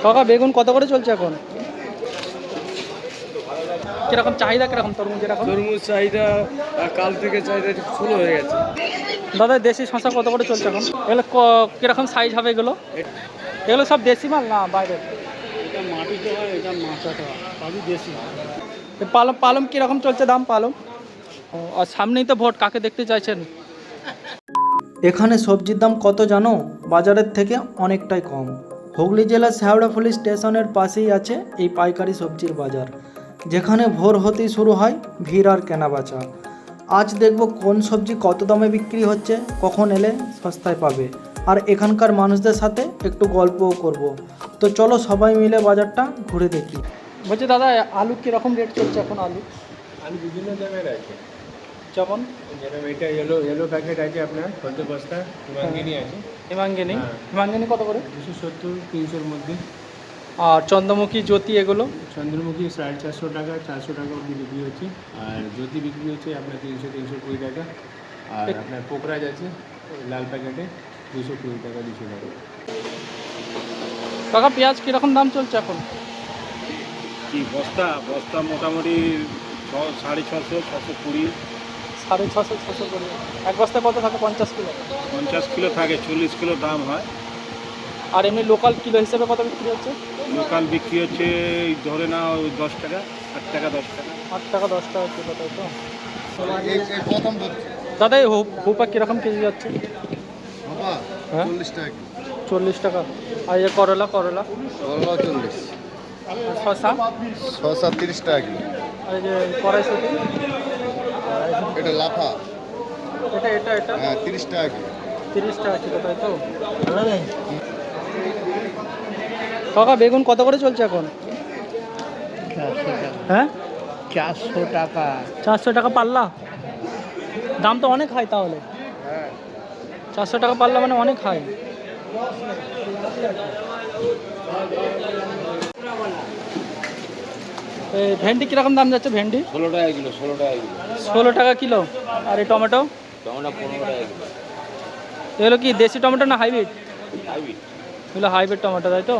কাকা বেগুন কত করে চলছে এখন? কিরকম চাহিদা, কিরকম তরমুজ? এরকম তরমুজ চাহিদা কাল থেকে চাহিদা একটু ফুল হয়ে গেছে। দাদা দেশি শশা কত করে চলছে এখন? এগুলো কিরকম সাইজ হবে এগুলো? এগুলো সব দেশি মাল না বাইরে? এটা মাটিতে হয়, এটা মাচাতে হয়, সবই দেশি। পালম পালম কিরকম চলছে দাম পালম? ও, আর সামনেই তো ভোট, কাকে দেখতে চাইছেন? এখানে সবজির দাম কত জানো? বাজারের থেকে অনেকটাই কম। হুগলি জেলার শেওড়াফুলি স্টেশনের পাশেই আছে এই পাইকারি সবজির বাজার, যেখানে ভোর হতেই শুরু হয় ভিড় আর কেনাবেচা। আজ দেখব কোন সবজি কত দামে বিক্রি হচ্ছে, কখন এলে সস্তায় পাবে, আর এখানকার মানুষদের সাথে একটু গল্পও করব। তো চলো সবাই মিলে বাজারটা ঘুরে দেখি। বলছি দাদা, আলু কীরকম রেট চলছে এখন? আলু আলু বিভিন্ন দামের আছে, যেমন যেরকম এটা ইয়েলো প্যাকেট আছে আপনার 50 বস্তা, হিমাঙ্গিনী আছে। হিমাঙ্গিনী, হ্যাঁ। হিমাঙ্গিনী কত করে? 270-300 মধ্যে। আর চন্দ্রমুখী, জ্যোতি এগুলো? চন্দ্রমুখী 450 টাকা, 400 টাকা অবধি বিক্রি হচ্ছে। আর জ্যোতি বিক্রি হচ্ছে আপনার 300-320 টাকা। আর আপনার পোকরাজ আছে লাল প্যাকেটে 220 টাকা, 200 টাকা। কাকা পেঁয়াজ কীরকম দাম চলছে এখন? কি বস্তা বস্তা মোটামুটি 650, 620। 650, 600 করে। এক বস্তায় কত থাকে? 50 কিলো? 50 কিলো থাকে, 40 কিলো দাম হয়। আর এমনি লোকাল কিলো হিসেবে কত বিক্রি হচ্ছে? লোকাল বিক্রি হচ্ছে ধরে না 10 টাকা, 8 টাকা, 10 টাকা। 8 টাকা 10 টাকা কিলো, তাই তো? দাদা এই হুপা কীরকম কেজি যাচ্ছে? হ্যাঁ 40 টাকা। 40 টাকা। আর এই যে করলা, করলা? করলা 40। শসা? শসা 30 টাকা কিলো। আর এই যে কড়াইশুঁটি? এটা লাফা, এটা এটা এটা হ্যাঁ 30 টাকা কিলো। 30 টাকা কিলো, তাই তো? কাকা বেগুন কত করে চলছে এখন? 400 টাকা। হ্যাঁ 400 টাকা। 400 টাকা পাল্লা? দাম তো অনেক হাই তাহলে। হ্যাঁ 400 টাকা পাল্লা মানে অনেক হাই। এই ভেন্ডি কীরকম দাম যাচ্ছে? ভেন্ডি 16 টাকা কিলো, 16 টাকা কিলো। 16 টাকা কিলো। আর এই টমেটো? টমেটো 15 টাকা কিলো। এগুলো কি দেশি টমেটো না হাইব্রিড? হাইব্রিড। এগুলো হাইব্রিড টমেটো, তাই তো?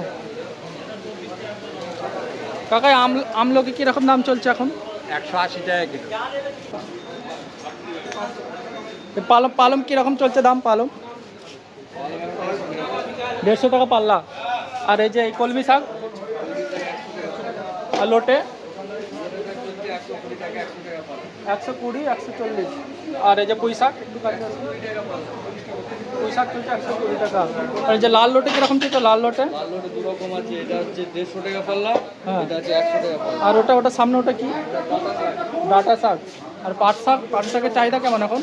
কাকা আমলকি কীরকম দাম চলছে এখন? 180 টাকা কিলো। পালম পালম কীরকম চলছে দাম? পালম 150 টাকা পাল্লা। আর এই যে এই কলমি শাক আর লোটে 120, 140। আর এই যে পুঁই শাক, একটু কাছে আছে, পুঁই শাক চলছে 120 টাকা। আর এই যে লাল লোটে কীরকম চলছে? লাল লোটে দু রকম আছে, এটা হচ্ছে 150 টাকা পাল্লা, হ্যাঁ। এটা হচ্ছে 100 টাকা পাল্লা। আর ওটা সামনে ওটা কি? ডাঁটা শাক। আর পাট শাক, পাট শাকের চাহিদা কেমন এখন?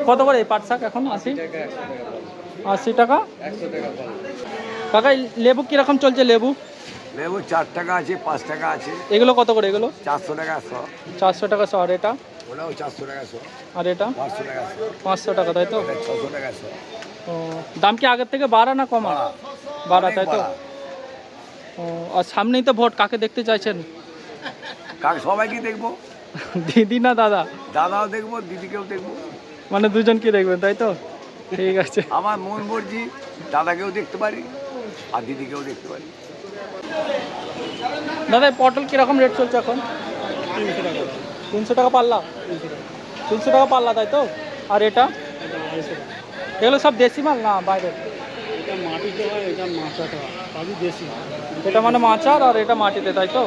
কত করে এই পাট শাক এখন? 80 টাকা, 100 টাকা পাল্লা। 80 টাকা। 100 টাকা পাল্লা। কাকা এই লেবু কীরকম চলছে? লেবু লেবু 4 টাকা আছে, 5 টাকা আছে, এগুলো কত করে? এগুলো 400 টাকা 100, 400 টাকা 100। আর এটা? ওটাও 400 টাকা 100, আর এটা 500 টাকা 100, 500 টাকা, তাই তো? এটা 600 টাকা 100। ও, দাম কি আগের থেকে বাড়া না কমা? বাড়া, তাই তো? ও, আর সামনেই তো ভোট, কাকে দেখতে চাইছেন? কাক সবাইকে দেখবো, দিদি না দাদা? দাদাও দেখবো, দিদিকেও দেখবো। মানে দুজনকে দেখবেন, তাই তো? ঠিক আছে। আমার মন মর্জি, দাদাকেও দেখতে পারি আর দিদিকেও দেখতে পারি। দাদা এই পটল কীরকম রেট চলছে এখন? 300 টাকা। 300 টাকা পাল্লা? 300 টাকা পাল্লা, তাই তো? আর এটা? এগুলো সব দেশি মাল না বাইরে? এটা মাটিতে হয়, এটা মাচাতে হয়, সবই দেশি। এটা মানে মাচার, আর এটা মাটিতে, তাই তো?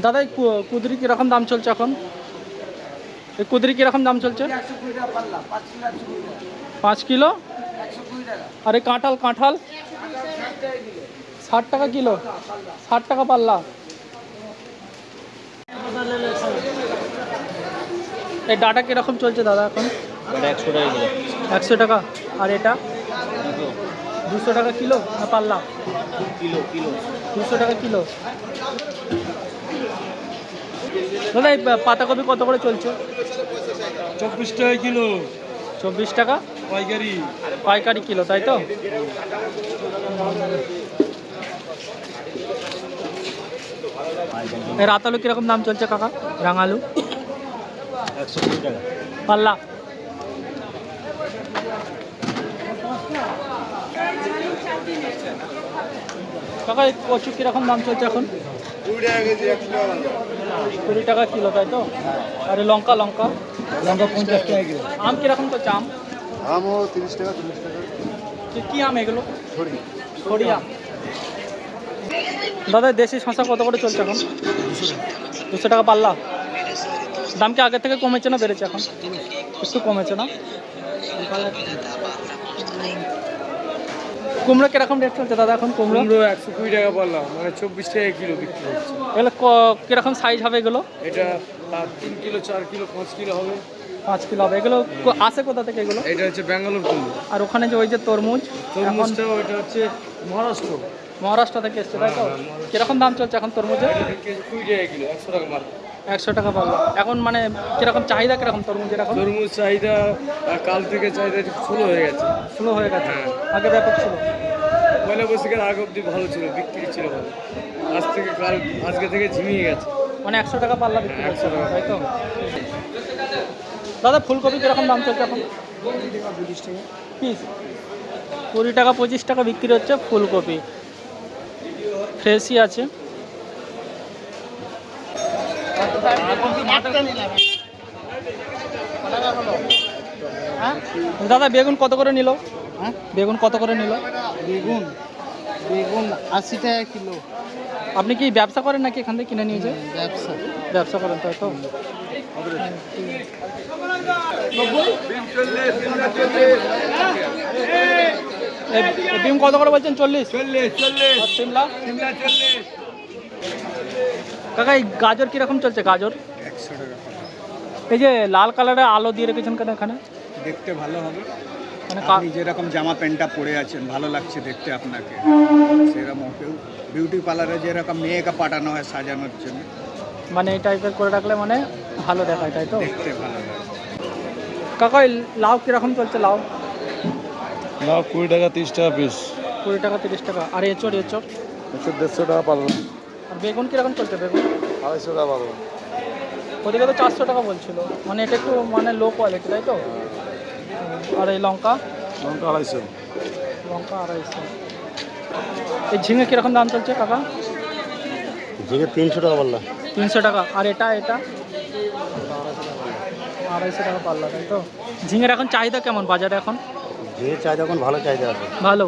দাদা এই কুদরি কীরকম দাম চলছে এখন? এই কুদরি কীরকম দাম চলছে? 5 কিলো। আর এই কাঁঠাল, কাঁঠাল 60 টাকা কিলো, 60 টাকা পাল্লা। এই ডাটা কীরকম চলছে দাদা এখন? এটা 100 টাকা কিলো। 100 টাকা। আর এটা 200 টাকা কিলো না পাল্লা? কিলো কিলো 200 টাকা কিলো। দাদা এই পাতাকপি কত করে চলছে? 24 টাকা কিলো 24 টাকা পাইকারি। পাইকারি কিলো, তাই তো? এই রাতালু কীরকম দাম চলছে কাকা? রাঙালু 120 টাকা পাল্লা? কাকা এই কচু কীরকম দাম চলছে এখন? 20 টাকা কিলো, তাই তো? আরে লঙ্কা লঙ্কা 50 টাকা কিলো। আম কীরকম চলছে আম? আমও 30 টাকা 40 টাকা। কি আম এগুলো? ছড়ি ছড়ি আম। দাদা দেশি শশা কত করে চলছে এখন? 200 টাকা পাল্লা। দাম কি আগের থেকে কমেছে না বেড়েছে এখন? একটু কমেছে না? কুমড়ো কিরকম রেট চলছে দাদা এখন? কুমড়ো 120 টাকা পাল্লা, মানে 24 টাকা কিলো বিক্রি হচ্ছে। এগুলো কিরকম সাইজ হবে এগুলো? এটা 3 কিলো 4 কিলো 5 কিলো হবে। 5 কিলো হবে। এগুলো আসে কোথা থেকে এগুলো? এটা হচ্ছে ব্যাঙ্গালোর তরমুজ। আর ওখানে যে ওই যে তরমুজ, এখন এটা হচ্ছে মহারাষ্ট্র। মহারাষ্ট্র থেকে এসছে, তাই তো? কিরকম দাম চলছে এখন তরমুজের? 20 টাকা কিলো, 100 টাকা মাল। 100 টাকা পাল্লা। এখন মানে কিরকম চাহিদা কিরকম তরমুজের এখন? তরমুজ চাহিদা কাল থেকে চাহিদা একটু স্লো হয়ে গেছে। স্লো হয়ে গেছে, হ্যাঁ। আগে ব্যাপক ছিল। পয়লা বৈশাখের আগে অবধি ভালো ছিল, বিক্রি ছিল ভালো। আজকে থেকে ঝিমিয়ে গেছে। মানে 100 টাকা পাল্লা বিক্রি হ্যাঁ, করছে, 100 টাকা। তাই তো? দাদা ফুলকপি কিরকম দাম চলছে এখন? 20 টাকা 25 টাকা পিস 20 টাকা 25 টাকা বিক্রি হচ্ছে ফুলকপি। ফ্রেশই আছে। দাদা বেগুন কত করে নিল? হ্যাঁ বেগুন কত করে নিল? বেগুন বেগুন 80 টাকা কিলো। আপনি কি ব্যবসা করেন নাকি এখান থেকে কিনে নিয়েছে? ব্যবসা ব্যবসা করেন, তাই তো? ডিম কত করে বলছেন? 40? আর শিমলা? কাকা এই গাজর কিরকম চলছে? গাজর 100 টাকা। এই যে লাল কালারের আলো দিয়ে রেখেছেন কেন এখানে? দেখতে ভালো হবে। মানে আপনি যেরকম জামা প্যান্টটা পরে আছেন ভালো লাগছে দেখতে আপনাকে, সেরকম ওকেও বিউটি পার্লারে যেরকম মেয়েকে পাঠানো হয় সাজানোর জন্য, মানে এই টাইপের করে রাখলে মানে ভালো দেখায়, তাই তো? দেখতে ভালো লাগে। কাকা এই লাউ কিরকম চলছে? লাউ 20 টাকা 30 টাকা পিস। 20 টাকা 30 টাকা। আর এঁচড়? এঁচড় 150 টাকা পাল্লা। আর বেগুন কিরকম চলছে? বেগুন 250 টাকা পাল্লা। ওদিকে তো 400 টাকা বলছিল, মানে এটা একটু মানে লো কোয়ালিটি, তাই তো? আর এই লঙ্কা? লঙ্কা 250। লঙ্কা 250। এই ঝিঙে কিরকম দাম চলছে কাকা? ঝিঙে 300 টাকা পাল্লা। 300 টাকা। আর এটা 250 টাকা পাল্লা, তাই তো? ঝিঙের এখন চাহিদা কেমন বাজারে এখন? ঝিঙে চাহিদা এখন ভালো চাহিদা আছে। ভালো।